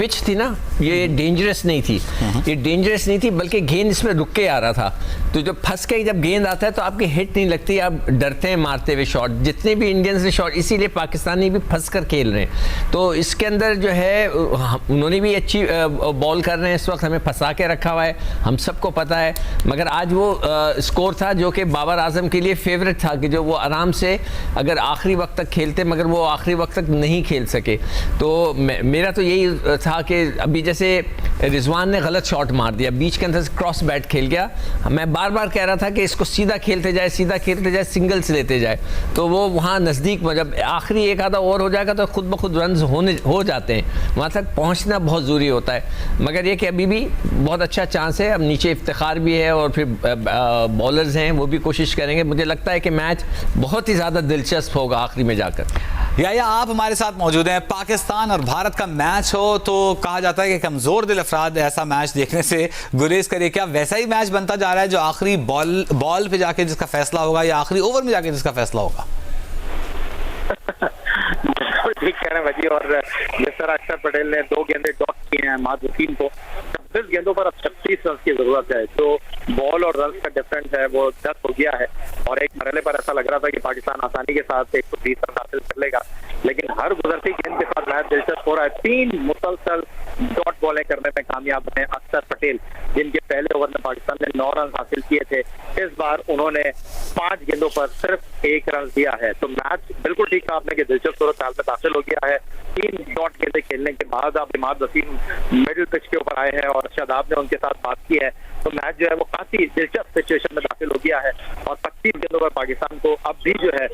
Pitch थी ना, ये डेंजरस नहीं थी, ये डेंजरस नहीं थी, बल्कि गेंद इसमें रुक के आ रहा था। तो जब फंस के जब गेंद आता है तो आपकी हिट नहीं लगती, आप डरते हैं मारते हुए शॉट। जितने भी इंडियंस ने शॉट, इसीलिए पाकिस्तानी भी फंस कर खेल रहे हैं। तो इसके अंदर जो है उन्होंने भी अच्छी बॉल कर रहे हैं, इस वक्त हमें फंसा के रखा हुआ है, हम सबको पता है। मगर आज वो स्कोर था जो कि बाबर आजम के लिए फेवरेट था कि जो वो आराम से अगर आखिरी वक्त तक खेलते, मगर वो आखिरी वक्त तक नहीं खेल सके। तो मेरा तो यही था कि अभी जैसे रिजवान ने गलत शॉट मार दिया, बीच के अंदर से क्रॉस बैट खेल गया। मैं बार बार कह रहा था कि इसको सीधा खेलते जाए, सीधा खेलते जाए, सिंगल्स लेते जाए, तो वो वहाँ नज़दीक जब आखिरी एक आधा ओवर हो जाएगा तो खुद ब खुद रन हो जाते हैं। वहाँ तक पहुँचना बहुत ज़रूरी होता है। मगर ये कि अभी भी बहुत अच्छा चांस है, अब नीचे इफ्तिखार भी है और फिर बॉलर्स हैं, वो भी कोशिश करेंगे। मुझे लगता है कि मैच बहुत ही ज़्यादा दिलचस्प होगा आखिरी में जाकर। या आप हमारे साथ मौजूद हैं। पाकिस्तान और भारत का मैच हो तो कहा जाता है कि कमज़ोर दिल अफराद ऐसा मैच देखने से गुरेज करे। क्या वैसा ही मैच बनता जा रहा है जो आखिरी बॉल पे जाके जिसका फैसला होगा या आखिरी ओवर में जाके जिसका फैसला होगा? ठीक कह रहे हैं भाजी। और जिस तरह अक्षर पटेल ने 2 गेंदें डॉट किए हैं माद वसीम को, 26 गेंदों पर अब 36 रन की जरूरत है। तो बॉल और रन का डिफरेंस है वो 10 हो गया है। और एक मरहले पर ऐसा लग रहा था कि पाकिस्तान आसानी के साथ 120 रन हासिल कर लेगा, लेकिन हर गुजरती गेंद के साथ मैच दिलचस्प हो रहा है। 3 मुसलसल डॉट बॉलें करने में कामयाब हैं अक्षर पटेल, जिनके पहले ओवर में पाकिस्तान ने 9 रन हासिल किए थे। इस बार उन्होंने 5 गेंदों पर सिर्फ 1 रन दिया है। तो मैच बिल्कुल ठीक कहा आपने कि दिलचस्प सूरत हाल में दाखिल हो गया है। 3 डॉट गेंदें खेलने के बाद अब इमाद वसीम मिडिल पिच के ऊपर आए हैं और शादाब ने उनके साथ बात की है। तो मैच जो है वो काफी दिलचस्प सिचुएशन में दाखिल हो गया है और 25 गेंदों पर पाकिस्तान को अब भी जो है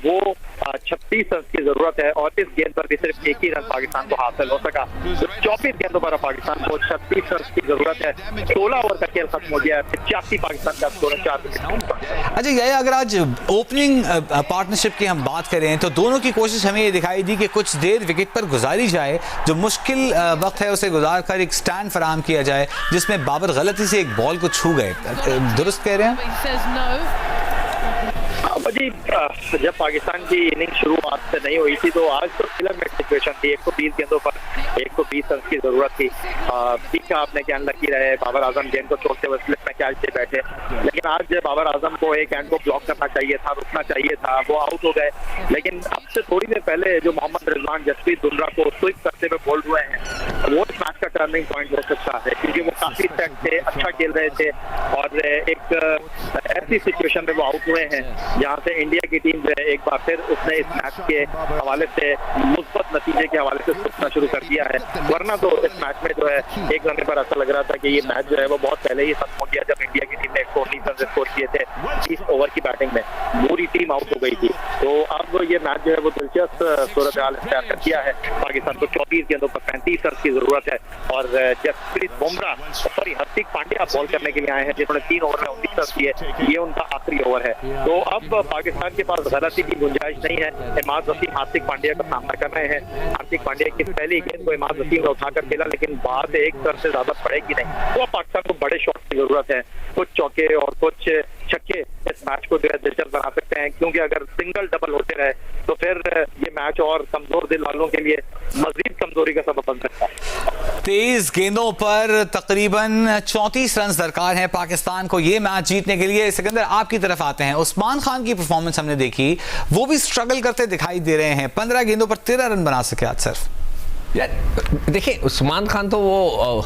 वो 36 रन की जरूरत है। और इस गेंद पर भी सिर्फ 1 ही रन पाकिस्तान को हासिल हो सका। तो 24 गेंदों पर पाकिस्तान को 36 रन की जरूरत है। 16 ओवर का खेल खत्म हो गया है। 85 पाकिस्तान का स्कोर है, 4 विकेट। अच्छा, ये अगर आज ओपनिंग पार्टनरशिप की हम बात करें तो दोनों की कोशिश हमें ये दिखाई दी कि कुछ देर विकेट पर गुजारी जाए, जो मुश्किल वक्त है उसे गुजार कर एक स्टैंड फराहम किया जाए, जिसमें बाबर गलती से एक बॉल को छू गए। दुरुस्त कह रहे हैं जी। जब पाकिस्तान की इनिंग शुरुआत से नहीं हुई थी तो आज तो फिल्म में सिचुएशन थी। 120 गेंदों पर 120 रन की जरूरत थी। ठीक है आपने क्या लकी रहे, बाबर आजम गेंद को छोड़ते हुए स्लिप में कैच से बैठे, लेकिन आज बाबर आजम को एक एंड को ब्लॉक करना चाहिए था, रुकना चाहिए था, वो आउट हो गए। लेकिन अब से थोड़ी देर पहले जो मोहम्मद रिजवान जसप्रीत बुमराह को स्विप करते हुए बोल हुए हैं, वो इस मैच का टर्निंग पॉइंट हो सकता है, क्योंकि वो काफी सेट थे, अच्छा खेल रहे थे और एक ऐसी सिचुएशन में वो आउट हुए हैं जहाँ से इंडिया की टीम जो है एक बार फिर उसने इस मैच के हवाले से मुस्बत नतीजे के हवाले से सोचना शुरू कर दिया है। वरना तो इस मैच में जो है एक रन पर ऐसा लग रहा था कि ये मैच जो है वो बहुत पहले ही खत्म हो गया जब इंडिया की टीम ने 119 रन स्कोर किए थे 20 ओवर की बैटिंग में। पूरी टीम आउट हो गई थी। तो अब ये मैच जो है वो दिलचस्प सूरत हाल तैयार कर दिया है। पाकिस्तान को 24 गेंदों पर 35 रन की जरूरत है और जसप्रीत बुमराह सॉरी हार्दिक पांड्या बॉल करने के लिए आए हैं, जिन्होंने 3 ओवर में 19 रन किए। ये उनका आखिरी ओवर है। तो अब पाकिस्तान के पास गलती की गुंजाइश नहीं है। इमाद वसीम हार्दिक पांड्या का सामना कर रहे हैं। हार्दिक पांड्या की पहली गेंद को इमाद वसीम ने उठाकर खेला, लेकिन बात 1 रन से ज्यादा पड़ेगी नहीं। तो अब पाकिस्तान को बड़े शॉट की जरूरत है। कुछ चौके और कुछ छक्के इस मैच को जो है दिलचस्प बना सकते हैं, क्योंकि अगर सिंगल डबल होते रहे तो फिर ये मैच और कमजोर दिल वालों के लिए मजीद कमजोरी का सबब बन सकता है। 23 गेंदों पर तकरीबन 34 रन दरकार हैं पाकिस्तान को ये मैच जीतने के लिए। सिकंदर, आपकी तरफ आते हैं। उस्मान खान की परफॉर्मेंस हमने देखी, वो भी स्ट्रगल करते दिखाई दे रहे हैं। 15 गेंदों पर 13 रन बना सके आज सिर्फ। यार देखिए, उस्मान खान तो वो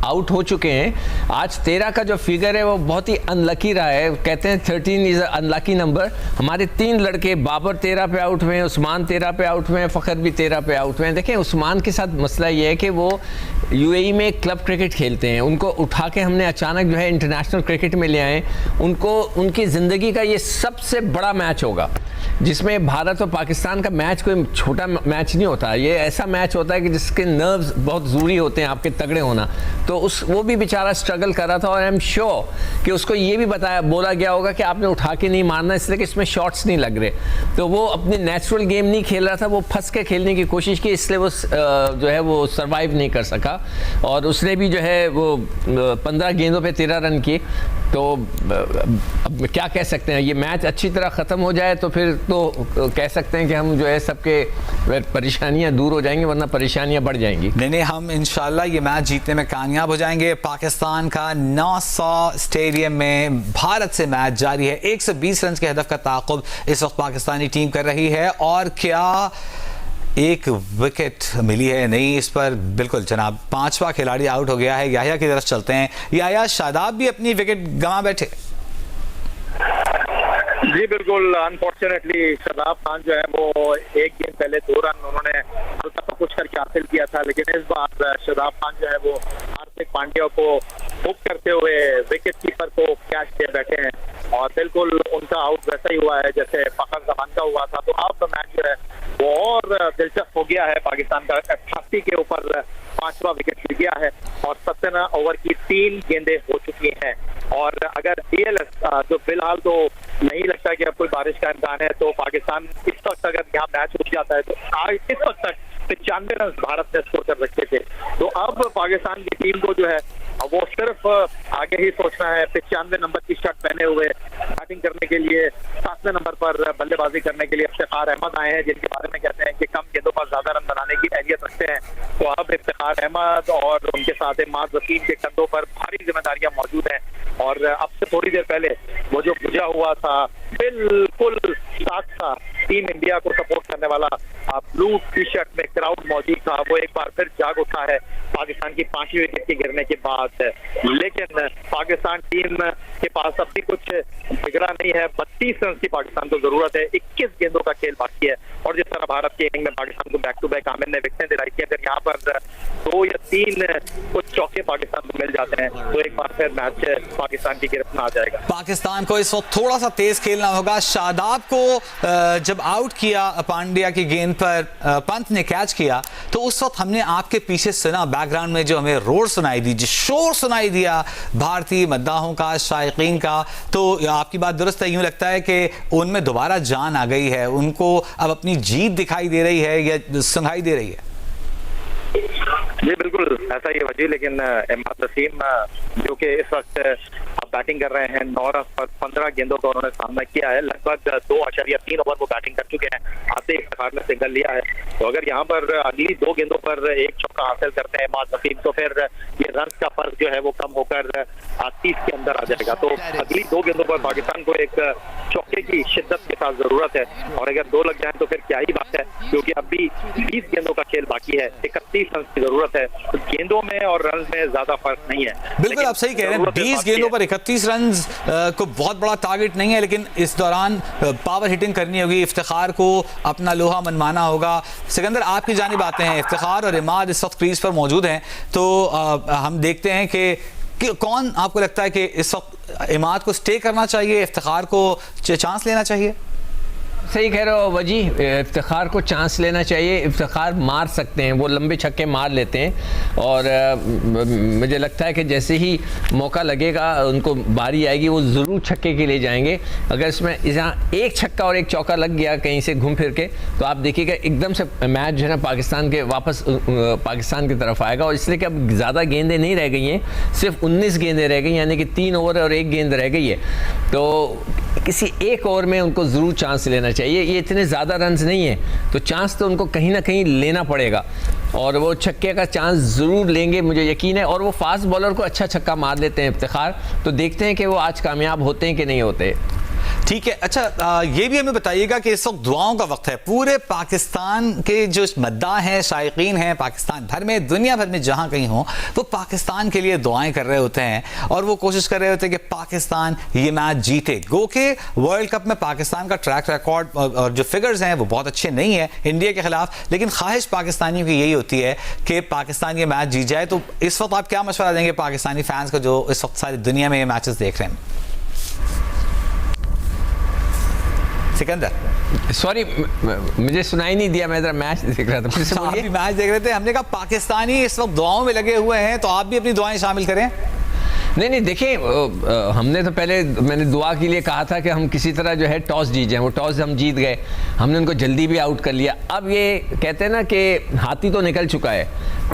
आउट हो चुके हैं। आज 13 का जो फिगर है वो बहुत ही अनलकी रहा है। कहते हैं 13 इज अनलकी नंबर। हमारे 3 लड़के, बाबर 13 पे आउट हुए हैं, उस्मान 13 पे आउट हुए हैं, फ़खर भी 13 पे आउट हुए हैं। देखें, उस्मान के साथ मसला ये है कि वो यूएई में क्लब क्रिकेट खेलते हैं। उनको उठा के हमने अचानक जो है इंटरनेशनल क्रिकेट में ले आए। उनको उनकी ज़िंदगी का ये सबसे बड़ा मैच होगा, जिसमें भारत और पाकिस्तान का मैच कोई छोटा मैच नहीं होता। ये ऐसा मैच होता है कि जिसके नर्व्स बहुत ज़रूरी होते हैं, आपके तगड़े होना। तो वो भी बेचारा स्ट्रगल कर रहा था और आई एम श्योर कि उसको ये भी बोला गया होगा कि आपने उठा के नहीं मारना, इसलिए कि इसमें शॉट्स नहीं लग रहे। तो वो अपनी नेचुरल गेम नहीं खेल रहा था, वो फंस के खेलने की कोशिश की, इसलिए वो जो है वो सर्वाइव नहीं कर सका। और उसने भी जो है वो 15 गेंदों पे 13 रन किए। तो अब क्या कह सकते हैं, ये मैच अच्छी तरह ख़त्म हो जाए तो फिर तो कह सकते हैं कि हम जो है सबके परेशानियां दूर हो जाएंगी, वरना परेशानियां बढ़ जाएंगी। नहीं, हम इंशाल्लाह ये मैच जीतने में कामयाब हो जाएंगे। पाकिस्तान का 900 स्टेडियम में भारत से मैच जारी है। 120 रन के हदफ का ताक़ुब इस वक्त पाकिस्तानी टीम कर रही है, और क्या एक विकेट मिली है नहीं इस पर। बिल्कुल जनाब, 5वां खिलाड़ी आउट हो गया है। याहिया की तरफ चलते हैं। याहिया, शादाब भी अपनी विकेट गंवा बैठे। जी बिल्कुल, अनफॉर्चुनेटली शादाब खान जो है वो एक गेंद पहले 2 रन उन्होंने हल्का कुछ करके हासिल किया था, लेकिन इस बार शादाब खान जो है वो हार्दिक पांड्या को हुक करते हुए विकेट कीपर को कैच दे बैठे हैं, और बिल्कुल उनका आउट वैसा ही हुआ है जैसे फखर जमान का हुआ था। तो अब मैच जो है वो और दिलचस्प हो गया है। पाकिस्तान का 88 के ऊपर 5वां विकेट मिल गया है, और 17 ओवर की 3 गेंदें हो चुकी हैं। और अगर डीएलएस जो फिलहाल तो नहीं लगता कि अब कोई बारिश का इम्कान है, तो पाकिस्तान इस वक्त अगर यहाँ मैच रुक जाता है तो आज इस वक्त तक 95 रन भारत ने स्कोर कर रखे थे। तो अब पाकिस्तान की टीम को जो है वो सिर्फ आगे ही सोचना है। 95 नंबर की शर्ट पहने हुए बैटिंग करने के लिए 7वें नंबर पर बल्लेबाजी करने के लिए इफ्तिखार अहमद आए हैं, जिनके बारे में कहते हैं कि कम गेंदों पर ज्यादा रन बनाने की अहलियत रखते हैं। तो अब इफ्तिखार अहमद और उनके साथ इमाद वसीम के कंधों पर भारी जिम्मेदारियां मौजूद हैं, और अब से थोड़ी देर पहले वो जो बुझा हुआ था बिल्कुल साथ था टीम इंडिया को सपोर्ट करने वाला ब्लू टी शर्ट में क्राउड मौजूद था, वो एक बार फिर जाग उठा है पाकिस्तान की 5वीं विकेट के गिरने के बाद। लेकिन पाकिस्तान टीम के पास अब भी कुछ बिगड़ा नहीं है। 32 रन की पाकिस्तान को जरूरत है। 21 गेंदों का खेल बाकी है, और जिस तरह भारत के इनिंग में पाकिस्तान को बैक टू बैक आमिर ने विकेटें दिलाई थी, अगर यहाँ पर 2 या 3 कुछ चौके पाकिस्तान को मिल जाते हैं तो एक बार फिर मैच पाकिस्तान की गिरफ्त में आ जाएगा। पाकिस्तान को इस वक्त थोड़ा सा तेज खेलना होगा। शादाब को जब आउट किया पांड्या की गेंद पर, पंत ने कैच किया, तो उस वक्त हमने आपके पीछे सुना बैकग्राउंड में जो हमें रोर सुनाई दी, जो शोर सुनाई दिया भारतीय मद्दाहों का, शायकीन का। तो आपकी बात दुरुस्त है, यूं लगता है कि उनमें दोबारा जान आ गई है, उनको अब अपनी जीत दिखाई दे रही है या सुनाई दे रही है? जी बिल्कुल ऐसा ही है वजी। लेकिन इमाद वसीम जो कि इस वक्त बैटिंग कर रहे हैं 9 रन पर 15 गेंदों का उन्होंने सामना किया है। लगभग 2.3 ओवर वो बैटिंग कर चुके हैं। आते ही इफ्तिखार ने सिंगल लिया है, तो अगर यहाँ पर अगली 2 गेंदों पर एक चौका हासिल करते हैं इमाद वसीम, तो फिर ये रन का फर्क जो है वो कम होकर 30 के अंदर आ जाएगा। तो अगली 2 गेंदों पर पाकिस्तान को एक चौके की शिद्दत के साथ जरूरत है, और अगर 2 लग जाए तो फिर क्या ही बात है, क्योंकि अभी 20 गेंदों का खेल बाकी है। 31 रन की जरूरत है। तो गेंदों में और रन में ज्यादा फर्क नहीं है। बिल्कुल आप सही कह रहे हैं। 20 गेंदों पर 31 रन को बहुत बड़ा टारगेट नहीं है, लेकिन इस दौरान पावर हिटिंग करनी होगी। इफ्तिखार को अपना लोहा मनमाना होगा। सिकंदर, आपकी जानिब आते हैं। इफ्तिखार और इमाद इस वक्त क्रीज पर मौजूद हैं, तो हम देखते हैं कि कौन आपको लगता है कि इस वक्त इमाद को स्टे करना चाहिए, इफ्तिखार को चांस लेना चाहिए? सही कह रहे हो वजी, इफ्तिखार को चांस लेना चाहिए। इफ्तिखार मार सकते हैं, वो लंबे छक्के मार लेते हैं, और मुझे लगता है कि जैसे ही मौका लगेगा उनको बारी आएगी वो ज़रूर छक्के के लिए जाएंगे। अगर इसमें यहाँ एक छक्का और एक चौका लग गया कहीं से घूम फिर के, तो आप देखिएगा एकदम से मैच जो है ना पाकिस्तान के वापस पाकिस्तान की तरफ आएगा। और इसलिए कि अब ज़्यादा गेंदें नहीं रह गई हैं, सिर्फ 19 गेंदें रह गई, यानी कि 3 ओवर और 1 गेंद रह गई है। तो किसी एक ओवर में उनको ज़रूर चांस लेना चाहिए। ये इतने ज़्यादा रन्स नहीं है, तो चांस तो उनको कहीं ना कहीं लेना पड़ेगा, और वो छक्के का चांस ज़रूर लेंगे, मुझे यकीन है। और वो फास्ट बॉलर को अच्छा छक्का मार लेते हैं इफ्तिखार, तो देखते हैं कि वो आज कामयाब होते हैं कि नहीं होते। ठीक है। अच्छा, ये भी हमें बताइएगा कि इस वक्त दुआओं का वक्त है। पूरे पाकिस्तान के जो मद्दाह हैं, शायकीन हैं, पाकिस्तान भर में, दुनिया भर में जहां कहीं हो, वो पाकिस्तान के लिए दुआएं कर रहे होते हैं, और वो कोशिश कर रहे होते हैं कि पाकिस्तान ये मैच जीते। गो के वर्ल्ड कप में पाकिस्तान का ट्रैक रिकॉर्ड और जो फिगर्स हैं वो बहुत अच्छे नहीं है इंडिया के खिलाफ, लेकिन ख्वाहिश पाकिस्तानियों की यही होती है कि पाकिस्तान ये मैच जीत जाए। तो इस वक्त आप क्या मशवरा देंगे पाकिस्तानी फैंस को जो इस वक्त सारी दुनिया में ये मैचेस देख रहे हैं? सिकंदर, सॉरी मुझे सुनाई नहीं दिया, मैं जरा मैच देख रहा था। फिर से बोलिए। आप भी मैच देख रहे थे। हमने कहा पाकिस्तानी इस वक्त दुआओं में लगे हुए हैं, तो आप भी अपनी दुआएं शामिल करें। नहीं देखिए, हमने तो पहले मैंने दुआ के लिए कहा था कि हम किसी तरह जो है टॉस जीत जाएं, वो टॉस हम जीत गए, हमने उनको जल्दी भी आउट कर लिया। अब ये कहते हैं ना कि हाथी तो निकल चुका है,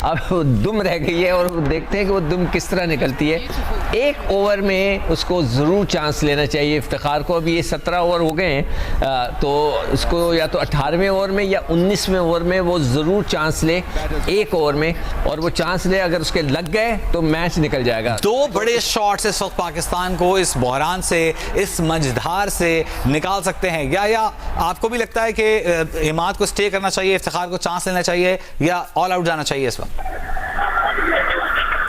अब दुम रह गई है और देखते हैं कि वो दुम किस तरह निकलती है। एक ओवर में उसको ज़रूर चांस लेना चाहिए इफ्तिखार को। अभी ये 17 ओवर हो गए हैं, तो उसको या तो 18वें ओवर में या 19वें ओवर में वो ज़रूर चांस ले एक ओवर में, और वो चांस ले, अगर उसके लग गए तो मैच निकल जाएगा। दो बड़े शॉट्स इस वक्त पाकिस्तान को इस बहरान से, इस मझधार से निकाल सकते हैं। या आपको भी लगता है कि इमाद को स्टे करना चाहिए, इफ्तिखार को चांस लेना चाहिए, या ऑल आउट जाना चाहिए इस वक्त?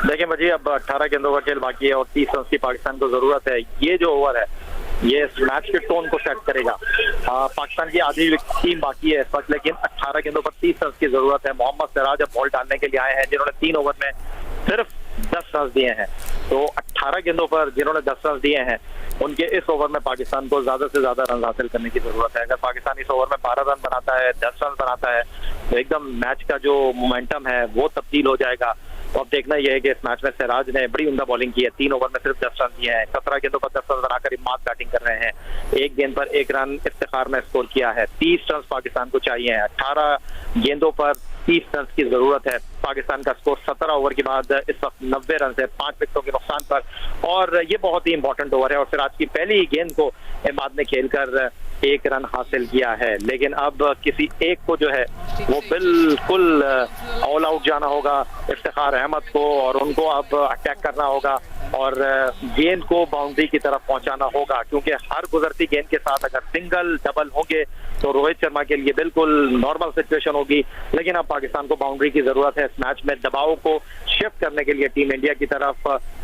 देखिए मुझे अब 18 गेंदों का खेल बाकी है और 30 रन की पाकिस्तान को जरूरत है। ये जो ओवर है ये मैच के टोन को सेट करेगा। पाकिस्तान की आधी टीम बाकी है इस वक्त, लेकिन 18 गेंदों पर 30 रन की जरूरत है। मोहम्मद सिराज अब बॉल डालने के लिए आए हैं, जिन्होंने 3 ओवर में सिर्फ 10 रन दिए हैं। तो 18 गेंदों पर जिन्होंने 10 रन दिए हैं, उनके इस ओवर में पाकिस्तान को ज्यादा से ज्यादा रन हासिल करने की जरूरत है। अगर पाकिस्तान इस ओवर में 12 रन बनाता है, 10 रन बनाता है, तो एकदम मैच का जो मोमेंटम है वो तब्दील हो जाएगा। तो अब देखना यह है कि इस मैच में सिराज ने बड़ी उम्दा बॉलिंग की है, 3 ओवर में सिर्फ 10 रन दिए हैं। 17 गेंदों पर 10 रन बनाकर इमाद बैटिंग कर रहे हैं, एक गेंद पर 1 रन इफ्तिखार में स्कोर किया है। 30 रन पाकिस्तान को चाहिए है, 18 गेंदों पर 30 रन की जरूरत है। पाकिस्तान का स्कोर 17 ओवर के बाद इस वक्त 90 रन है, 5 विकेटों के नुकसान पर, और ये बहुत ही इंपॉर्टेंट ओवर है। और सिराज की पहली ही गेंद को इमाद ने खेलकर 1 रन हासिल किया है। लेकिन अब किसी एक को जो है वो बिल्कुल ऑल आउट जाना होगा, इफ्तिखार अहमद को, और उनको अब अटैक करना होगा और गेंद को बाउंड्री की तरफ पहुंचाना होगा, क्योंकि हर गुजरती गेंद के साथ अगर सिंगल डबल होंगे तो रोहित शर्मा के लिए बिल्कुल नॉर्मल सिचुएशन होगी। लेकिन अब पाकिस्तान को बाउंड्री की जरूरत है इस मैच में, दबाव को शिफ्ट करने के लिए टीम इंडिया की तरफ,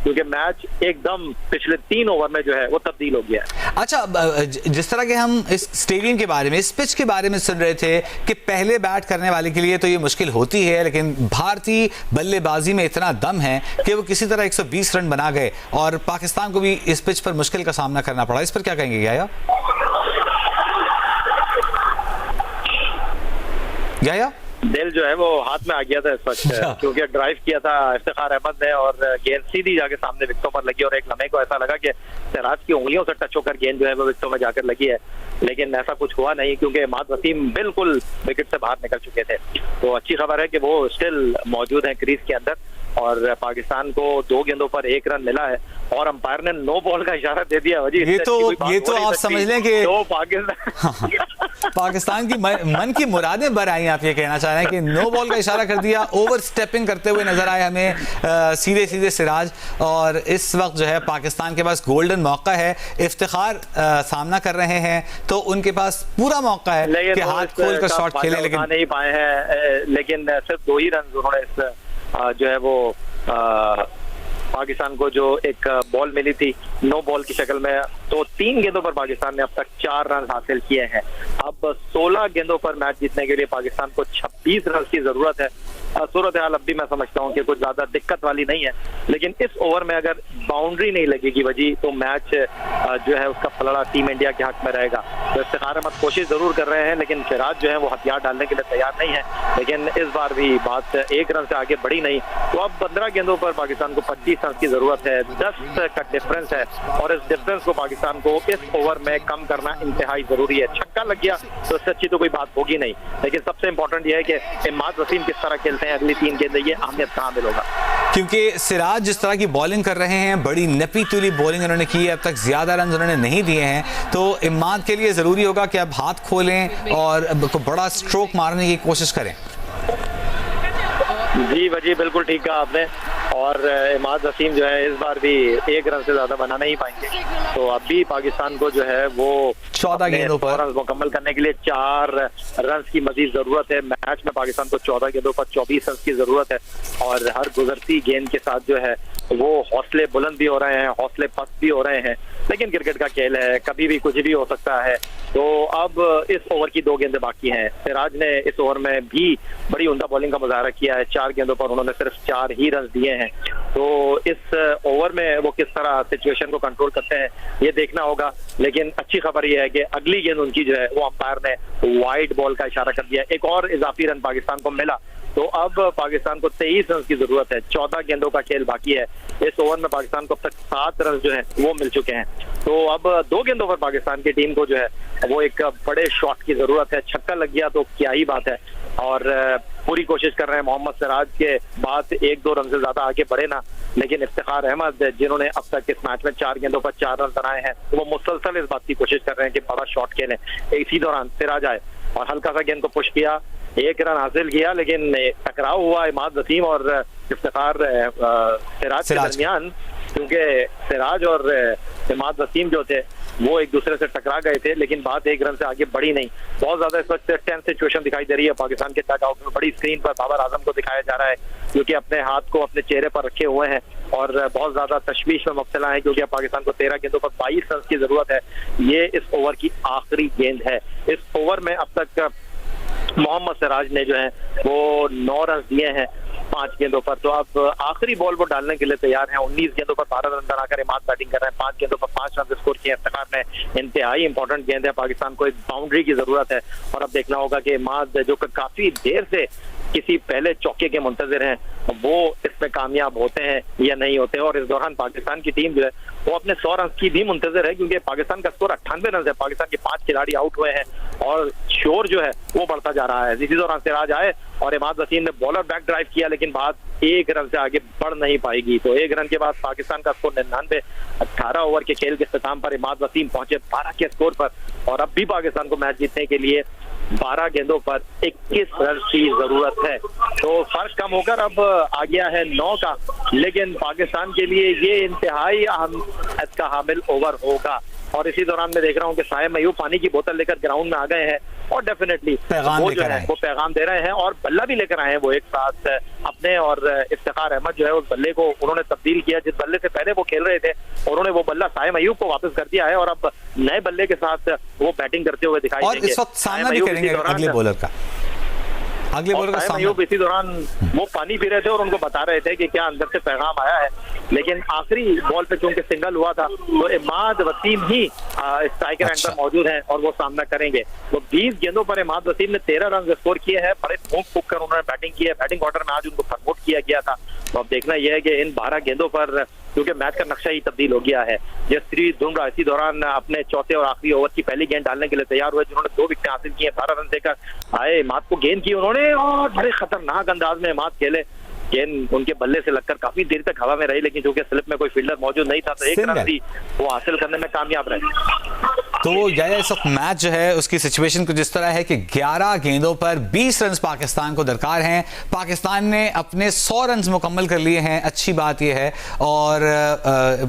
क्योंकि मैच एकदम पिछले 3 ओवर में जो है वो तब्दील हो गया है। अच्छा, जिस तरह के हम इस स्टेडियम के बारे में, इस पिच के बारे में सुन रहे थे कि पहले बैट करने वाले के लिए तो ये मुश्किल होती है, लेकिन भारतीय बल्लेबाजी में इतना दम है कि वो किसी तरह 120 रन बना गए और पाकिस्तान को भी इस पिच पर मुश्किल का सामना करना पड़ा। इस पर क्या कहेंगे याया? दिल जो है वो हाथ में आ गया था इस वक्त, क्योंकि ड्राइव किया था इफ्तिखार अहमद ने और गेंद सीधी जाके सामने विकेटों पर लगी, और एक लम्हे को ऐसा लगा कि सिराज की उंगलियों से टच होकर गेंद जो है वो विकेटों में जाकर लगी है। लेकिन ऐसा कुछ हुआ नहीं, क्योंकि इमाद वसीम बिल्कुल विकेट से बाहर निकल चुके थे। तो अच्छी खबर है कि वो स्टिल मौजूद है क्रीज के अंदर, और पाकिस्तान को 2 गेंदों पर 1 रन मिला है, और अंपायर ने नो बॉल का इशारा दे दिया। ये तो आप समझ लें कि पाकिस्तान की मन की मुरादें बर आई। आप ये कहना चाह रहे हैं कि नो बॉल का इशारा कर दिया, ओवर स्टेपिंग करते हुए नजर आए हमें सीधे सिराज, और इस वक्त जो है पाकिस्तान के पास गोल्डन मौका है। इफ्तिखार सामना कर रहे हैं तो उनके पास पूरा मौका है कि हाथ खोल कर शॉट खेले, लेकिन नहीं पाए हैं। लेकिन सिर्फ 2 ही रन उन्होंने जो है वो पाकिस्तान को जो एक बॉल मिली थी नो बॉल की शक्ल में, तो 3 गेंदों पर पाकिस्तान ने अब तक 4 रन हासिल किए हैं। अब 16 गेंदों पर मैच जीतने के लिए पाकिस्तान को 26 रन की जरूरत है। सूरत हाल अब भी मैं समझता हूं कि कुछ ज्यादा दिक्कत वाली नहीं है, लेकिन इस ओवर में अगर बाउंड्री नहीं लगेगी वजी, तो मैच जो है उसका पलड़ा टीम इंडिया के हक में रहेगा। तो इफ्तिखार अहमद कोशिश जरूर कर रहे हैं, लेकिन सिराज जो है वो हथियार डालने के लिए तैयार नहीं है। लेकिन इस बार भी बात 1 रन से आगे बढ़ी नहीं, तो अब 15 गेंदों पर पाकिस्तान को 25 रन की जरूरत है। 10 का डिफरेंस है, और इस डिफरेंस को पाकिस्तान को इस ओवर में कम करना इंतहाई जरूरी है। छक्का लग गया तो इससे अच्छी तो कोई बात होगी नहीं, लेकिन सबसे इंपॉर्टेंट यह है कि इमाद वसीम किस तरह खेलते हैं अगली 3 गेंदें, ये अहमियत कहां मिल होगा। क्योंकि सिराज जिस तरह की बॉलिंग कर रहे हैं, बड़ी नपी तुली बॉलिंग उन्होंने की है, अब तक ज्यादा रन उन्होंने नहीं दिए हैं, तो इमाद के लिए जरूरी होगा कि अब हाथ खोलें और बड़ा स्ट्रोक मारने की कोशिश करें। जी वजी बिल्कुल ठीक कहा आपने, और इमाद वसीम जो है इस बार भी 1 रन से ज्यादा बना नहीं पाएंगे। तो अभी पाकिस्तान को जो है वो 14 गेंदों पर रन मुकम्मल करने के लिए 4 रन की मजीद जरूरत है। मैच में पाकिस्तान को 14 गेंदों पर 24 रन की जरूरत है, और हर गुजरती गेंद के साथ जो है वो हौसले बुलंद भी हो रहे हैं, हौसले पस्त भी हो रहे हैं। लेकिन क्रिकेट का खेल है, कभी भी कुछ भी हो सकता है। तो अब इस ओवर की 2 गेंदें बाकी हैं। सिराज ने इस ओवर में भी बड़ी उम्दा बॉलिंग का मुजाहरा किया है, 4 गेंदों पर उन्होंने सिर्फ 4 ही रन दिए हैं। तो इस ओवर में वो किस तरह सिचुएशन को कंट्रोल करते हैं ये देखना होगा। लेकिन अच्छी खबर यह है कि अगली गेंद उनकी जो है वो अंपायर ने वाइड बॉल का इशारा कर दिया। एक और इजाफी रन पाकिस्तान को मिला, तो अब पाकिस्तान को 23 रन की जरूरत है। 14 गेंदों का खेल बाकी है। इस ओवर में पाकिस्तान को अब तक 7 रन जो है वो मिल चुके हैं। तो अब 2 गेंदों पर पाकिस्तान की टीम को जो है वो एक बड़े शॉट की जरूरत है। छक्का लग गया तो क्या ही बात है, और पूरी कोशिश कर रहे हैं मोहम्मद सिराज के बाद 1-2 रन से ज्यादा आगे बढ़े ना, लेकिन इफ्तिखार अहमद जिन्होंने अब तक इस मैच में 4 गेंदों पर 4 रन बनाए हैं, वो मुसलसल इस बात की कोशिश कर रहे हैं कि बड़ा शॉट खेलें। इसी दौरान सिराज आए और हल्का सा गेंद को पुश किया, 1 रन हासिल किया, लेकिन टकराव हुआ इमाद वसीम और इफ्तिखार सिराज के दरमियान, क्योंकि सिराज और इमाद वसीम जो थे वो एक दूसरे से टकरा गए थे, लेकिन बात 1 रन से आगे बढ़ी नहीं। बहुत ज्यादा इस वक्त टेंस सिचुएशन दिखाई दे रही है पाकिस्तान के डगआउट में। बड़ी स्क्रीन पर बाबर आजम को दिखाया जा रहा है क्योंकि अपने हाथ को अपने चेहरे पर रखे हुए हैं और बहुत ज्यादा तशवीश में मुब्तला है, क्योंकि अब पाकिस्तान को 13 गेंदों पर 22 रन की जरूरत है। ये इस ओवर की आखिरी गेंद है। इस ओवर में अब तक मोहम्मद सिराज ने जो है वो 9 रन दिए हैं 5 गेंदों पर। तो अब आखिरी बॉल वो डालने के लिए तैयार हैं। 19 गेंदों पर 12 रन बनाकर इमाद बैटिंग कर रहे हैं। 5 गेंदों पर 5 रन स्कोर किए इफ्तिखार ने। इंतहाई इंपॉर्टेंट गेंद है, पाकिस्तान को एक बाउंड्री की जरूरत है और अब देखना होगा कि इमाद जो काफी देर से किसी पहले चौके के मुंतजर हैं वो इसमें कामयाब होते हैं या नहीं होते। और इस दौरान पाकिस्तान की टीम जो है वो अपने 100 रन की भी मुंतजर है, क्योंकि पाकिस्तान का स्कोर 98 रन है। पाकिस्तान के 5 खिलाड़ी आउट हुए हैं और शोर जो है वो बढ़ता जा रहा है। इसी दौरान सिराज आए और इमाद वसीम ने बॉलर बैक ड्राइव किया, लेकिन बात 1 रन से आगे बढ़ नहीं पाएगी। तो 1 रन के बाद पाकिस्तान का स्कोर 99। 18 ओवर के खेल के इख्तिताम पर इमाद वसीम पहुंचे 12 के स्कोर पर और अब भी पाकिस्तान को मैच जीतने के लिए 12 गेंदों पर 21 रन की जरूरत है। तो फर्क कम होकर अब आ गया है 9 का, लेकिन पाकिस्तान के लिए ये इंतहाई अहमियत का हामिल ओवर होगा। और इसी दौरान मैं देख रहा हूँ कि साइम अयूब पानी की बोतल लेकर ग्राउंड में आ गए हैं और डेफिनेटली वो जो है वो पैगाम दे रहे हैं और बल्ला भी लेकर आए हैं वो एक साथ अपने। और इफ्तिखार अहमद जो है उस बल्ले को उन्होंने तब्दील किया, जिस बल्ले से पहले वो खेल रहे थे उन्होंने वो बल्ला साइम अयूब को वापस कर दिया है और अब नए बल्ले के साथ वो बैटिंग करते हुए दिखाई देंगे। और इस वक्त सामना भी करेंगे अगले बॉलर का साइम इसी दौरान वो पानी पी रहे थे और उनको बता रहे थे कि क्या अंदर से पैगाम आया है। लेकिन आखिरी बॉल पे चूंकि सिंगल हुआ था तो इमाद वसीम ही स्ट्राइकर एंड पर मौजूद हैं और वो सामना करेंगे। तो 20 गेंदों पर इमाद वसीम ने 13 रन स्कोर किए हैं। बड़े फूंक फूंक कर उन्होंने बैटिंग की है। बैटिंग ऑर्डर में आज उनको प्रमोट किया गया था। तो अब देखना यह है कि इन 12 गेंदों पर, क्योंकि मैच का नक्शा ही तब्दील हो गया है, जसप्रीत बुमराह इसी दौरान अपने चौथे और आखिरी ओवर की पहली गेंद डालने के लिए तैयार हुए, जिन्होंने 2 विकेट हासिल किए। 12 रन देकर आए, इमाद को गेंद की उन्होंने और बड़े खतरनाक अंदाज में इमाद खेले। गेंद उनके बल्ले से लगकर काफी देर तक हवा में रही, लेकिन चूंकि स्लिप में कोई फील्डर मौजूद नहीं था तो 1 रन भी वो हासिल करने में कामयाब रहे। तो यार इस वक्त मैच जो है उसकी सिचुएशन कुछ इस तरह है कि 11 गेंदों पर 20 रन पाकिस्तान को दरकार हैं। पाकिस्तान ने अपने 100 रन मुकम्मल कर लिए हैं, अच्छी बात यह है। और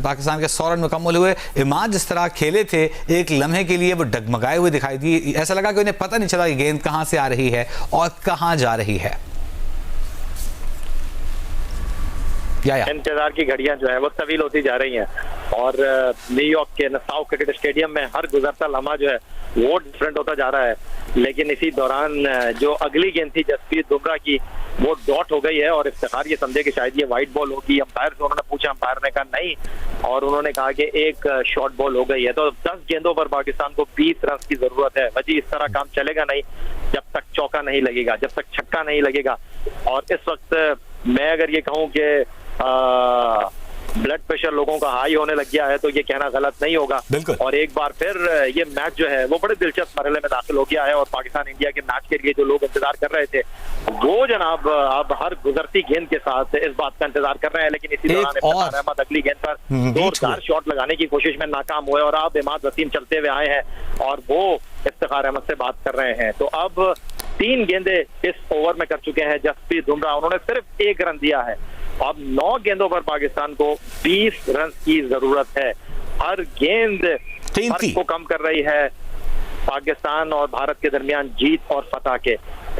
पाकिस्तान के 100 रन मुकम्मल हुए। इमाद जिस तरह खेले थे एक लम्हे के लिए वो डगमगाए हुए दिखाई दिए, ऐसा लगा कि उन्हें पता नहीं चला कि गेंद कहां से आ रही है और कहां जा रही है। इंतजार की घड़ियां जो है वो तवील होती जा रही हैं और न्यूयॉर्क के नसाउ क्रिकेट स्टेडियम में हर गुजरता लम्हा जो है वो डिफरेंट होता जा रहा है। लेकिन इसी दौरान जो अगली गेंद थी जसप्रीत बुमराह की वो डॉट हो गई है और इफ्तिखार ये समझे कि शायद ये वाइट बॉल होगी। अंपायर से उन्होंने पूछा, अंपायर ने कहा नहीं और उन्होंने कहा कि एक शॉर्ट बॉल हो गई है। तो 10 गेंदों पर पाकिस्तान को 20 रन की जरूरत है। वजी इस तरह काम चलेगा नहीं जब तक चौका नहीं लगेगा, जब तक छक्का नहीं लगेगा। और इस वक्त मैं अगर ये कहूँ कि ब्लड प्रेशर लोगों का हाई होने लग गया है तो ये कहना गलत नहीं होगा। और एक बार फिर ये मैच जो है वो बड़े दिलचस्प मरहले में दाखिल हो गया है और पाकिस्तान इंडिया के मैच के लिए जो लोग इंतजार कर रहे थे वो जनाब अब हर गुजरती गेंद के साथ इस बात का इंतजार कर रहे हैं। लेकिन इसी दौरान इफ्तिखार अहमद अगली गेंद पर जोरदार शॉट लगाने की कोशिश में नाकाम हुए और अब इमाद वसीम चलते हुए आए हैं और वो इफ्तिखार अहमद से बात कर रहे हैं। तो अब 3 गेंदे इस ओवर में कर चुके हैं जसप्रीत बुमराह, उन्होंने सिर्फ 1 रन दिया है। अब 9 गेंदों पर पाकिस्तान को 20 रन की जरूरत है। हर गेंद फर्क को कम कर रही है पाकिस्तान और भारत के दरमियान जीत और फतह के।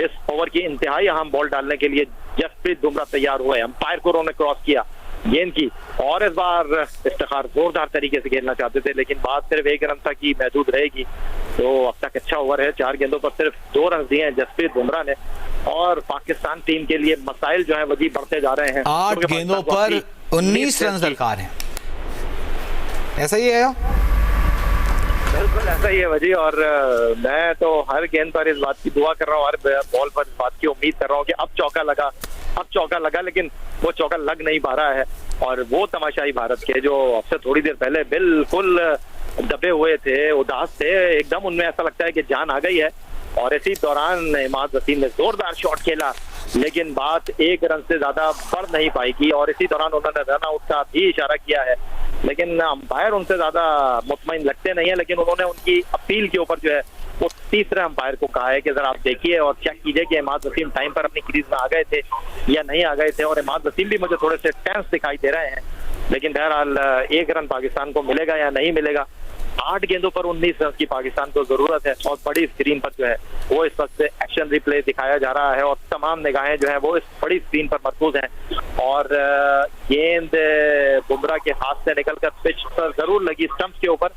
इस ओवर की इंतहाई अहम बॉल डालने के लिए जसप्रीत बुमराह तैयार हुए। अंपायर को उन्होंने क्रॉस किया गेंद की और इस बार इफ्तिखार जोरदार तरीके से खेलना चाहते थे, लेकिन बात सिर्फ 1 रन तक ही महदूद रहेगी। तो अब तक अच्छा ओवर है। 4 गेंदों पर सिर्फ 2 रन दिए हैं जसप्रीत बुमराह ने और पाकिस्तान टीम के लिए मसाइल जो है वही बढ़ते जा रहे हैं। 8 गेंदों पर 19 रन दरकार हैं, ऐसा ही है। बिल्कुल ऐसा ही है वजी। और मैं तो हर गेंद पर इस बात की दुआ कर रहा हूँ, हर बॉल पर इस बात की उम्मीद कर रहा हूँ कि अब चौका लगा, लेकिन वो चौका लग नहीं पा रहा है। और वो तमाशाई भारत के जो अब से थोड़ी देर पहले बिल्कुल दबे हुए थे, उदास थे, एकदम उनमें ऐसा लगता है कि जान आ गई है। और इसी दौरान इमाद वसीम ने जोरदार शॉट खेला, लेकिन बात एक रन से ज्यादा बढ़ नहीं पाएगी। और इसी दौरान उन्होंने रन आउट का भी इशारा किया है, लेकिन अंपायर उनसे ज्यादा मुतमईन लगते नहीं है। लेकिन उन्होंने उनकी अपील के ऊपर जो है वो तीसरे अंपायर को कहा है कि जरा आप देखिए और चेक कीजिए कि इमाद वसीम टाइम पर अपनी क्रीज में आ गए थे या नहीं आ गए थे। और इमाद वसीम भी मुझे थोड़े से टेंस दिखाई दे रहे हैं, लेकिन बहरहाल एक रन पाकिस्तान को मिलेगा या नहीं मिलेगा। 8 गेंदों पर 19 रन की पाकिस्तान को जरूरत है और बड़ी स्क्रीन पर जो है वो इस वक्त एक्शन रिप्ले दिखाया जा रहा है और तमाम निगाहें जो है वो इस बड़ी स्क्रीन पर मरकूज हैं। और गेंद बुमराह के हाथ से निकलकर पिच पर जरूर लगी स्टंप्स के ऊपर,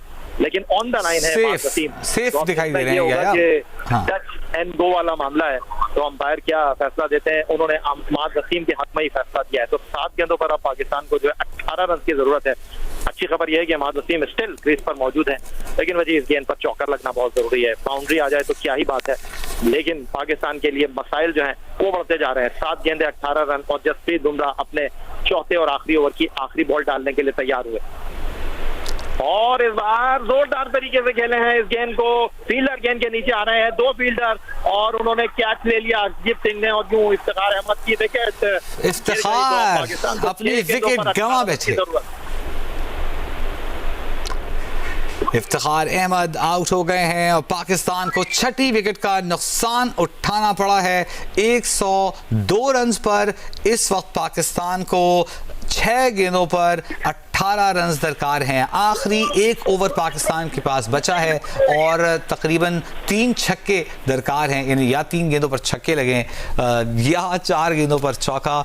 लेकिन ऑन द लाइन है सेफ दिखाई दे रहे हैं। टच एंड गो वाला मामला है, तो अंपायर क्या फैसला देते हैं। उन्होंने इमाद वसीम के हक में ही फैसला दिया है। तो 7 गेंदों पर अब पाकिस्तान को जो है 18 रन की जरूरत है। अच्छी खबर यह है कि इमाद वसीम स्टिल क्रीज पर मौजूद है, लेकिन वजह इस गेंद पर चौकर लगना बहुत जरूरी है। बाउंड्री आ जाए तो क्या ही बात है, लेकिन पाकिस्तान के लिए मसाइल जो हैं वो बढ़ते जा रहे हैं। 7 गेंदे 18 रन और जसप्रीत बुमराह अपने चौथे और आखिरी ओवर की आखिरी बॉल डालने के लिए तैयार हुए और इस बार जोरदार तरीके से खेले हैं इस गेंद को। फील्डर गेंद के नीचे आ रहे हैं, 2 फील्डर, और उन्होंने कैच ले लिया हरजीत सिंह ने और यूं इफ्तिखार अहमद की विकेट, इफ्तिखार अपनी विकेट गंवा बैठे। इफ्तिखार अहमद आउट हो गए हैं और पाकिस्तान को 6ठी विकेट का नुकसान उठाना पड़ा है। 102 रन पर इस वक्त पाकिस्तान को 6 गेंदों पर 18 रन दरकार हैं। आखिरी 1 ओवर पाकिस्तान के पास बचा है और तकरीबन 3 छक्के दरकार हैं, यानी या 3 गेंदों पर छक्के लगे या 4 गेंदों पर चौका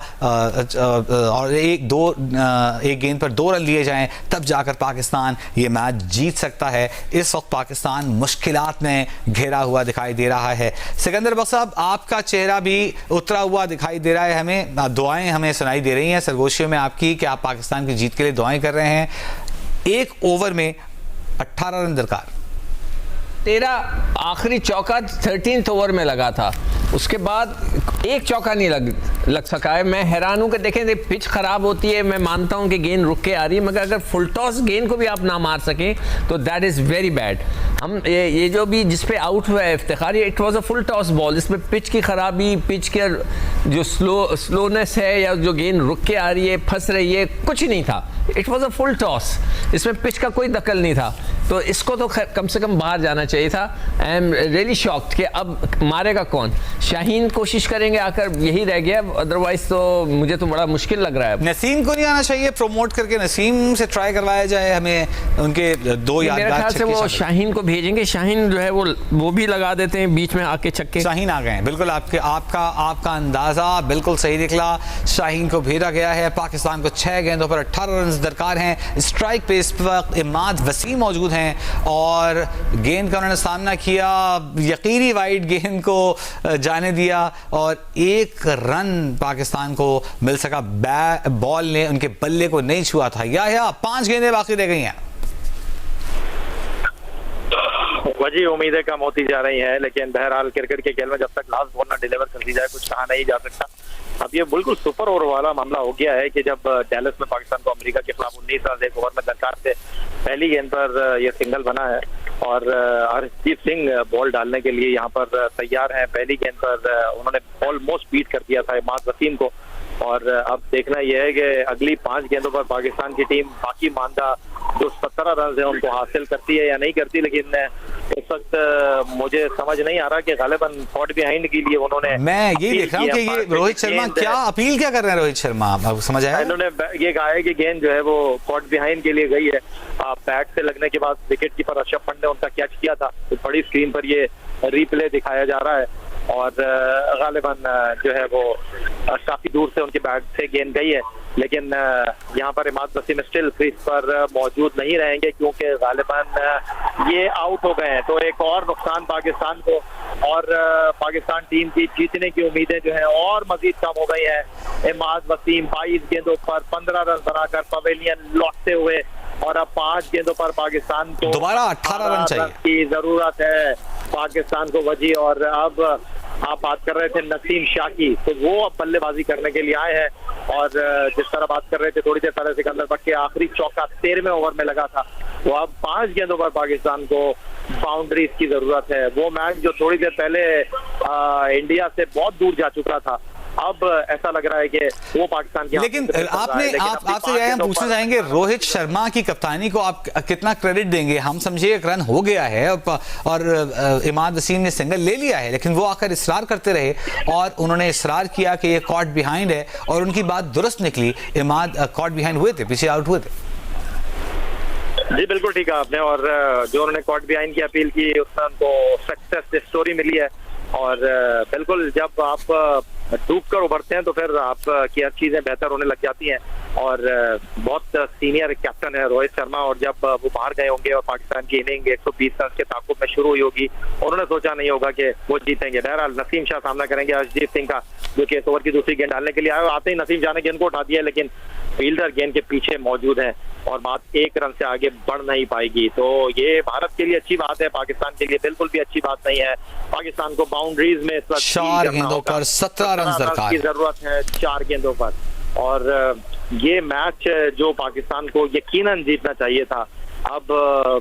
और एक गेंद पर 2 रन लिए जाएं, तब जाकर पाकिस्तान ये मैच जीत सकता है। इस वक्त पाकिस्तान मुश्किलात में घिरा हुआ दिखाई दे रहा है। सिकंदर बख्श साहब, आपका चेहरा भी उतरा हुआ दिखाई दे रहा है, हमें दुआएं हमें सुनाई दे रही हैं सरगोशियों में आपकी कि आप पाकिस्तान की जीत के लिए दुआएं कर रहे हैं। 1 ओवर में 18 रन दरकार। तेरा आखिरी चौका 13th ओवर में लगा था, उसके बाद एक चौका नहीं लग सका है। मैं हैरान हूं कि देखें पिच खराब होती है, मैं मानता हूं कि गेंद रुक के आ रही है, मगर अगर फुल टॉस गेंद को भी आप ना मार सकें तो दैट इज़ वेरी बैड। हम ये जो भी जिस पे आउट हुआ है Iftikhar, it was a full toss ball. इसमें पिच की खराबी, पिच के जो स्लोनेस है या जो गेंद रुक के आ रही है, फंस रही है, कुछ नहीं था। It was a full toss, इसमें पिच का कोई दखल नहीं था। तो इसको तो कम से कम बाहर जाना चाहिए था। आई एम रियली शॉक्ड कि अब मारेगा कौन। शाहीन कोशिश करेंगे आकर, यही रह गया, अदरवाइज तो मुझे तो बड़ा मुश्किल लग रहा है। नसीम को नहीं आना चाहिए, प्रमोट करके नसीम से ट्राई करवाया जाए, हमें उनके 2 यादगार मेरे ख्याल से वो शाहीन को भेजेंगे। शाहीन जो है वो भी लगा देते हैं बीच में आके छक्के। शाहीन आ गए हैं, बिल्कुल आपका अंदाजा बिल्कुल सही निकला। शाहीन को भेजा गया है। पाकिस्तान को 6 गेंदों पर 18 रन दरकार हैं। स्ट्राइक पे इस वक्त इमाद वसीम मौजूद हैं और गेंद का उन्होंने सामना किया, यकीनी वाइड गेंद को जाने दिया और 1 रन पाकिस्तान को मिल सका। बॉल ने उनके बल्ले को नहीं छुआ था। या 5 गेंदें बाकी रह गई हैं। वजी उम्मीदें कम होती जा रही हैं, लेकिन बहरहाल क्रिकेट के खेल में जब तक लास्ट बॉल ना डिलीवर कर दी जाए कुछ कहा नहीं जा सकता। अब ये बिल्कुल सुपर ओवर वाला मामला हो गया है कि जब डैलस में पाकिस्तान को अमेरिका के खिलाफ 19 रन 1 ओवर में दरकार थे, पहली गेंद पर यह सिंगल बना है और हरजीत सिंह बॉल डालने के लिए यहाँ पर तैयार हैं। पहली गेंद पर उन्होंने ऑलमोस्ट बीट कर दिया था इमाद वसीम को और अब देखना यह है कि अगली 5 गेंदों पर पाकिस्तान की टीम बाकी मानदा जो 17 रन है उनको हासिल करती है या नहीं करती। लेकिन इस वक्त मुझे समझ नहीं आ रहा कि गालिबन कॉट बिहाइंड के लिए उन्होंने, मैं ये देख रहा हूँ कि ये रोहित शर्मा क्या अपील क्या कर रहे हैं। रोहित शर्मा आपको समझ आया? इन्होंने ये कहा है कि गेंद जो है वो कॉट बिहाइंड के लिए गई है। बैट से लगने के बाद विकेट कीपर ऋषभ पंत ने उनका कैच किया था, तो बड़ी स्क्रीन पर ये रिप्ले दिखाया जा रहा है और गालिबन जो है वो काफी दूर से उनके बैट से गेंद गई है। लेकिन यहाँ पर इमाद वसीम स्टिल क्रीज पर मौजूद नहीं रहेंगे क्योंकि गालिबन ये आउट हो गए हैं। तो एक और नुकसान पाकिस्तान को और पाकिस्तान टीम की जीतने की उम्मीदें जो है और मजीद कम हो गई है। इमाद वसीम 22 गेंदों पर 15 रन बनाकर पवेलियन लौटते हुए और अब 5 गेंदों पर पाकिस्तान को दोबारा 18 रन चाहिए की जरूरत है पाकिस्तान को वजी। और अब आप बात कर रहे थे नसीम शाह की, तो वो अब बल्लेबाजी करने के लिए आए हैं। और जिस तरह बात कर रहे थे थोड़ी देर पहले सिकंदर बट के आखिरी चौका 13वें ओवर में लगा था, तो अब 5 गेंदों पर पाकिस्तान को बाउंड्रीज की जरूरत है। वो मैच जो थोड़ी देर पहले इंडिया से बहुत दूर जा चुका था, अब ऐसा लग रहा है कि वो पाकिस्तान की। लेकिन आपसे यह हम पूछना चाहेंगे, रोहित शर्मा की कप्तानी को आप कितना क्रेडिट देंगे? हम समझे एक रन हो गया है और इमाद वसीम ने सिंगल ले लिया है, लेकिन वो आकर इसरार करते रहे और उन्होंने इसरार किया कि ये कॉट बिहाइंड है और उनकी बात दुरुस्त निकली। इमाद कॉट बिहाइंड हुए थे, पीछे आउट हुए थे। जी बिल्कुल ठीक है आपने। और जो उन्होंने कॉट बिहाइंड की अपील की उसमें उनको सक्सेस स्टोरी मिली है। और बिल्कुल जब आप डूब कर उभरते हैं तो फिर आपकी हर चीजें बेहतर होने लग जाती हैं। और बहुत सीनियर कैप्टन है रोहित शर्मा, और जब वो बाहर गए होंगे और पाकिस्तान की इनिंग 120 रन के ताकुब में शुरू हुई होगी, उन्होंने सोचा नहीं होगा कि वो जीतेंगे। बहरहाल नसीम शाह सामना करेंगे अर्शदीप सिंह का, जो कि इस ओवर की दूसरी गेंद डालने के लिए आए। आते ही नसीम शाह ने गेंद को उठा दिया, लेकिन फील्डर गेंद के पीछे मौजूद है और बात 1 रन से आगे बढ़ नहीं पाएगी। तो ये भारत के लिए अच्छी बात है, पाकिस्तान के लिए बिल्कुल भी अच्छी बात नहीं है। पाकिस्तान को बाउंड्रीज में 4 गेंदों पर 17 रन दरकार की जरूरत है, 4 गेंदों पर। और ये मैच जो पाकिस्तान को यकीनन जीतना चाहिए था, अब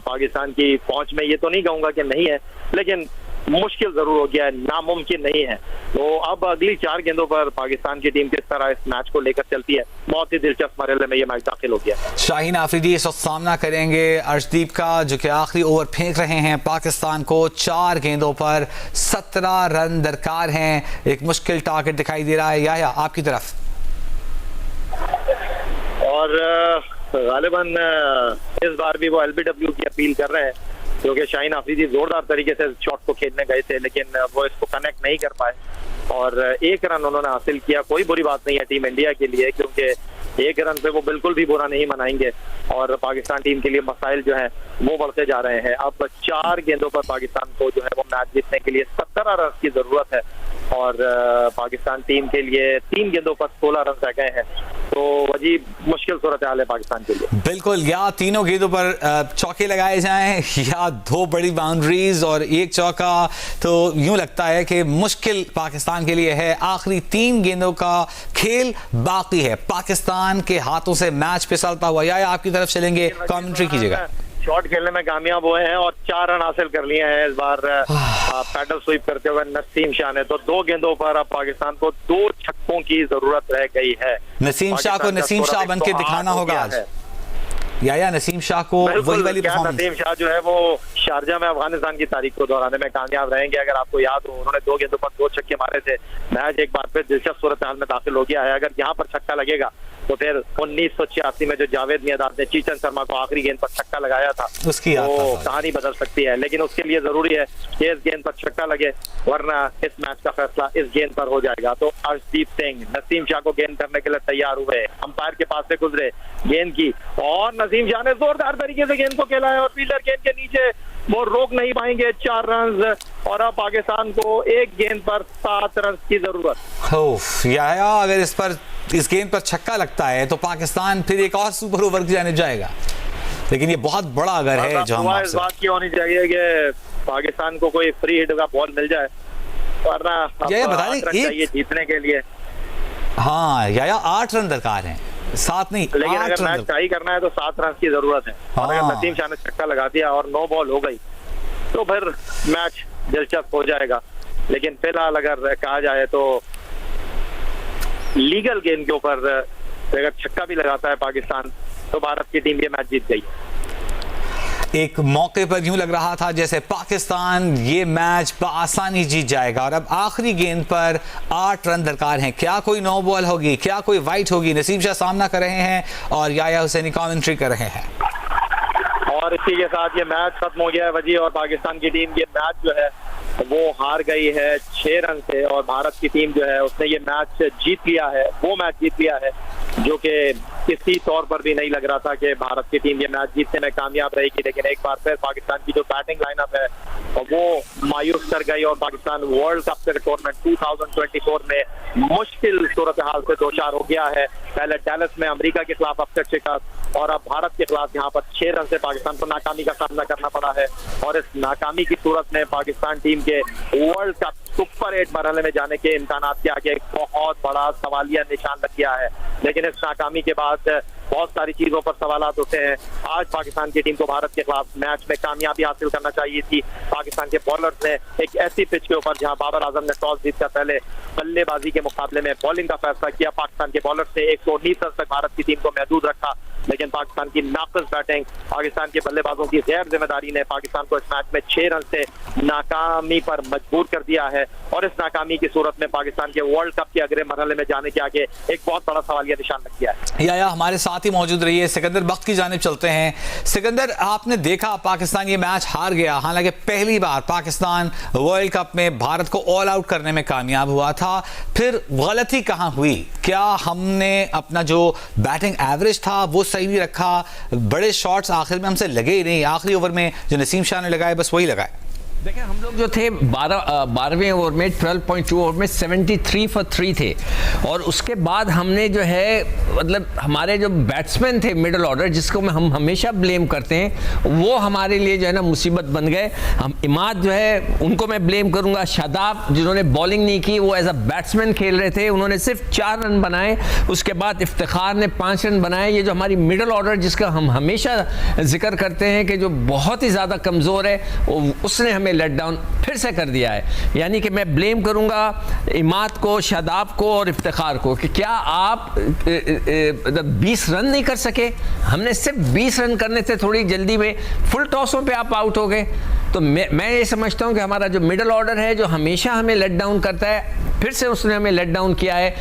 पाकिस्तान की पहुंच में ये तो नहीं कहूंगा कि नहीं है, लेकिन मुश्किल जरूर हो गया है, नामुमकिन नहीं है। तो अब अगली 4 गेंदों पर पाकिस्तान की टीम किस तरह इस मैच को लेकर चलती है, बहुत ही दिलचस्प मरहले में ये मैच दाखिल हो गया। शाहीन आफरीदी इस वक्त सामना करेंगे अर्शदीप का, जो कि आखिरी ओवर फेंक रहे हैं। पाकिस्तान को 4 गेंदों पर 17 रन दरकार हैं। एक मुश्किल टारगेट दिखाई दे रहा है। या आपकी तरफ? और गालिबन इस बार भी वो एलबीडब्ल्यू की अपील कर रहे हैं, क्योंकि शाहीन आफरीदी जोरदार तरीके से शॉट को खेलने गए थे, लेकिन वो इसको कनेक्ट नहीं कर पाए और 1 रन उन्होंने हासिल किया। कोई बुरी बात नहीं है टीम इंडिया के लिए, क्योंकि 1 रन पे वो बिल्कुल भी बुरा नहीं मनाएंगे। और पाकिस्तान टीम के लिए मसाइल जो है वो बढ़ते जा रहे हैं। अब 4 गेंदों पर पाकिस्तान को जो है वो मैच जीतने के लिए 17 रन की जरूरत है। और पाकिस्तान टीम के लिए 3 गेंदों पर 16 रन रह गए हैं, तो अजीब मुश्किल सूरत हाल है पाकिस्तान के लिए। बिल्कुल, या तीनों गेंदों पर चौके लगाए जाएं या 2 बड़ी बाउंड्रीज और 1 चौका, तो यूं लगता है कि मुश्किल पाकिस्तान के लिए है। आखिरी 3 गेंदों का खेल बाकी है, पाकिस्तान के हाथों से मैच फिसलता हुआ। या आपकी तरफ चलेंगे, कमेंट्री कीजिएगा। शॉट खेलने में कामयाब हुए हैं और 4 रन हासिल कर लिए हैं इस बार पैडल स्वीप करते हुए नसीम शाह ने। तो 2 गेंदों पर अब पाकिस्तान को 2 छक्कों की जरूरत रह गई है। नसीम शाह को नसीम शाह बन के दिखाना होगा आज। या नसीम शाह को वही वाली परफॉर्मेंस। नसीम शाह जो है वो शारजा में अफगानिस्तान की तारीख को दोहराने में कामयाब रहेंगे। अगर आपको याद हो, उन्होंने 2 गेंदों पर 2 छक्के मारे थे। मैच एक बार फिर दिलचस्प सूरत हाल में दाखिल हो गया है। अगर यहाँ पर छक्का लगेगा तो फिर 1986 में जो जावेद मियादाद ने चीचन शर्मा को आखिरी गेंद पर छक्का लगाया था, उसकी वो कहानी बदल सकती है। लेकिन उसके लिए जरूरी है कि इस गेंद पर छक्का लगे, वरना इस मैच का फैसला इस गेंद पर हो जाएगा। तो अर्शदीप सिंह नसीम शाह को गेंद करने के लिए तैयार हुए, अंपायर के पास से गुजरे गेंद की, और नसीम शाह ने जोरदार तरीके से गेंद को खेला है और फील्डर गेंद के नीचे वो रोक नहीं पाएंगे। 4 रन और अब पाकिस्तान को 1 गेंद पर 7 रन की जरूरत। या अगर इस गेंद पर छक्का लगता है तो पाकिस्तान फिर एक और सुपर ओवर की जाने जाएगा। लेकिन ये बहुत बड़ा अगर है जो हम इस बात की होनी चाहिए कि पाकिस्तान को कोई फ्री हिट का बॉल मिल जाए, वरना बता दें चाहिए जीतने के लिए। हाँ, या 8 रन दरकार हैं, 7 नहीं, लेकिन अगर मैच टाई करना है तो 7 रन की जरूरत है। और अगर नसीम शाह ने छक्का लगा दिया और 9 बॉल हो गई तो फिर मैच दिलचस्प हो जाएगा। लेकिन फिलहाल अगर कहा जाए तो लीगल गेंद के ऊपर अगर छक्का भी लगाता है पाकिस्तान तो भारत की टीम ये मैच जीत गई। एक मौके पर यूं लग रहा था जैसे पाकिस्तान ये मैच बआसानी जीत जाएगा, और अब आखिरी गेंद पर 8 रन दरकार हैं। क्या कोई 9 बॉल होगी, क्या कोई वाइट होगी? नसीम शाह सामना कर रहे हैं और याया हुसैनी कमेंट्री कर रहे हैं। और इसी के साथ ये मैच खत्म हो गया है वजी, और पाकिस्तान की टीम ये मैच जो है वो हार गई है 6 रन से, और भारत की टीम जो है उसने ये मैच जीत लिया है, वो मैच जीत लिया है। जो कि किसी तौर पर भी नहीं लग रहा था कि भारत की टीम ये मैच जीतने में कामयाब रहेगी, लेकिन एक बार फिर पाकिस्तान की जो बैटिंग लाइनअप है वो मायूस कर गई और पाकिस्तान वर्ल्ड कप के टूर्नामेंट 2024 में मुश्किल सूरत हाल से दो चार हो गया है। पहले डैलस में अमेरिका के खिलाफ अपसेट शिकस्त और अब भारत के खिलाफ यहाँ पर 6 रन से पाकिस्तान को नाकामी का सामना करना पड़ा है और इस नाकामी की सूरत में पाकिस्तान टीम के वर्ल्ड कप सुपर 8 मरहले में जाने के इम्कानात के आगे एक बहुत बड़ा सवालिया निशान लग गया है। लेकिन इस नाकामी के बाद बहुत सारी चीजों पर सवालात होते हैं। आज पाकिस्तान की टीम को भारत के खिलाफ मैच में कामयाबी हासिल करना चाहिए थी। पाकिस्तान के बॉलर्स ने एक ऐसी पिच के ऊपर जहां बाबर आजम ने टॉस जीतकर पहले बल्लेबाजी के मुकाबले में बॉलिंग का फैसला किया, पाकिस्तान के बॉलर्स ने 119 रन तक भारत की टीम को महदूद रखा, लेकिन पाकिस्तान की नाक़िस बैटिंग, पाकिस्तान के बल्लेबाजों की गैर जिम्मेदारी ने पाकिस्तान को इस मैच में 6 रन से नाकामी पर मजबूर कर दिया है और इस नाकामी की सूरत में पाकिस्तान के वर्ल्ड कप के अगले मरहले में जाने के आगे एक बहुत बड़ा सवालिया निशान लग गया है। या हमारे साथ ही मौजूद रही है। सिकंदर बख्त की जानिब चलते हैं। सिकंदर, आपने देखा पाकिस्तान ये मैच हार गया, हालांकि पहली बार पाकिस्तान वर्ल्ड कप में भारत को ऑल आउट करने में कामयाब हुआ था। फिर गलती कहां हुई? क्या हमने अपना जो बैटिंग एवरेज था वो सही नहीं रखा? बड़े शॉट्स आखिर में हमसे लगे ही नहीं, आखिरी ओवर में जो नसीम शाह ने लगाए बस वही लगाए। देखिए, हम लोग जो थे 12वें ओवर में 12.2 ओवर में 73 for 3 थे और उसके बाद हमने जो है मतलब हमारे जो बैट्समैन थे मिडिल ऑर्डर, जिसको हम हमेशा ब्लेम करते हैं, वो हमारे लिए जो है ना मुसीबत बन गए। हम इमाद जो है उनको मैं ब्लेम करूंगा। शादाब जिन्होंने बॉलिंग नहीं की, वो एज अ बैट्समैन खेल रहे थे, उन्होंने सिर्फ 4 रन बनाए। उसके बाद इफ्तिखार ने 5 रन बनाए। ये जो हमारी मिडिल ऑर्डर जिसका हम हमेशा जिक्र करते हैं कि जो बहुत ही ज़्यादा कमज़ोर है, उसने हमें लेट डाउन फिर से कर दिया है। यानी कि मैं ब्लेम करूंगा इमाद को, शादाब को और इफ्तिखार को कि क्या आप 20 रन नहीं कर सके? हमने सिर्फ 20 रन करने थे थोड़ी जल्दी में, फुल टॉसों पे आप आउट हो गए। तो मैं ये समझता हूं कि हमारा जो मिडिल ऑर्डर है जो हमेशा हमें लेट डाउन करता है, फिर से उसने हमें लेट डाउन किया है।